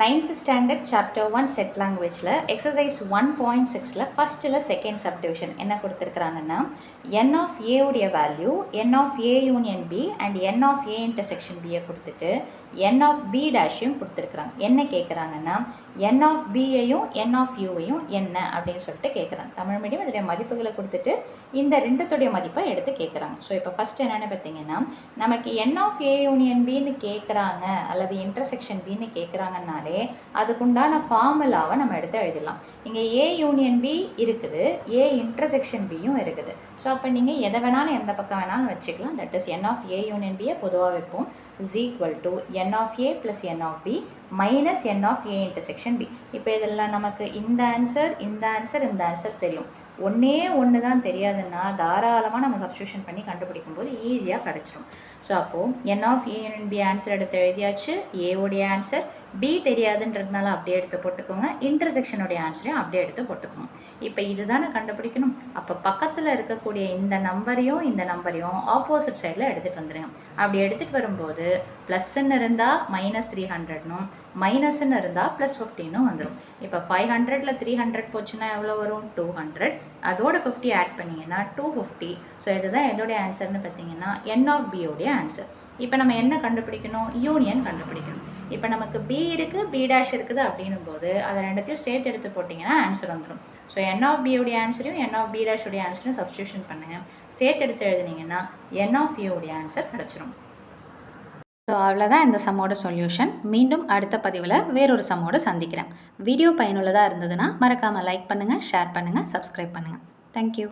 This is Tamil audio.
9th standard chapter 1 set languageல exercise 1.6ல firstல second subdivision என்ன கொடுத்திருக்காங்கன்னா n of a உடைய value n of a union b and n of a intersection b கொடுத்துட்டு n of b dash-யும் கொடுத்திருக்காங்க. என்ன கேக்குறாங்கன்னா n of b ஐயும் n of u ஐயும் என்ன அப்படினு சொல்லிட்டு கேக்குறாங்க. தமிழ் மீடியம் இதோட மதிப்புகளை கொடுத்துட்டு இந்த ரெண்டுத்துடைய மதிப்பை எடுத்து கேக்குறாங்க. சோ இப்போ ஃபர்ஸ்ட் என்னன்னு பாத்தீங்கன்னா நமக்கு n of a union b ன்னு கேக்குறாங்க அல்லது intersection b ன்னு கேக்குறாங்கனாலே அதுக்குண்டான ஃபார்முலாவை நம்ம எடுத்து எழுதலாம். இங்க a union b இருக்குது, a intersection b யும் இருக்குது. சோ அப்ப நீங்க எதை வேணாலும் எந்த பக்கம் வேணாலும் வச்சுக்கலாம். That is n of a union b பொதுவா வைப்போம் is equal to n of a plus n of b minus n of a intersection b. இப்போ இதெல்லாம் நமக்கு இந்த ஆன்சர் இந்த ஆன்சர் தெரியும். ஒன்று தான் தெரியாதுன்னா தாராளமாக நம்ம சப்ஸ்டியூஷன் பண்ணி கண்டுபிடிக்கும் போது ஈஸியாக கிடச்சிரும். ஸோ அப்போது n of a union b answer எடுத்து எழுதியாச்சு. a உடைய ஆன்சர், b தெரியாதுன்றதுனால அப்படியே எடுத்து போட்டுக்கோங்க, இன்டர்செக்ஷனுடைய ஆன்சரையும் அப்படியே எடுத்து போட்டுக்கோங்க. இப்போ இதுதானே கண்டுபிடிக்கணும். அப்போ பக்கத்தில் இருக்கக்கூடிய இந்த நம்பரையும் ஆப்போசிட் சைடில் எடுத்துகிட்டு வந்துடுங்க. அப்படி எடுத்துகிட்டு வரும்போது ப்ளஸ்ன்னு இருந்தால் -300னும் மைனஸ்ன்னு இருந்தால் +15னும் வந்துடும். இப்போ 500ல் 300 போச்சுன்னா எவ்வளோ வரும்? 200. அதோட 50 ஆட் பண்ணிங்கன்னா 250. ஸோ இதுதான் எதோடைய ஆன்சர்னு பார்த்தீங்கன்னா n of b உடைய ஆன்சர். இப்போ நம்ம என்ன கண்டுபிடிக்கணும்? யூனியன் கண்டுபிடிக்கணும். இப்போ நமக்கு b இருக்குது, b dash இருக்குது அப்படின்னும் போது அதை ரெண்டுத்தையும் சேர்த்து எடுத்து போட்டிங்கன்னா ஆன்சர் வந்துடும். ஸோ n of b உடைய ஆன்சரையும் n of b dash உடைய ஆன்சரையும் சப்ஸ்டியூஷன் பண்ணுங்கள். சேர்த்து எடுத்து எழுதுனீங்கன்னா n of a உடைய ஆன்சர் கிடச்சிரும். ஸோ அவ்வளோதான் இந்த சம்மோட சொல்யூஷன். மீண்டும் அடுத்த பதிவில் வேறொரு சம்மோடு சந்திக்கிறேன். வீடியோ பயனுள்ளதாக இருந்ததுன்னா மறக்காமல் லைக் பண்ணுங்கள், ஷேர் பண்ணுங்கள், சப்ஸ்கிரைப் பண்ணுங்கள். தேங்க்யூ.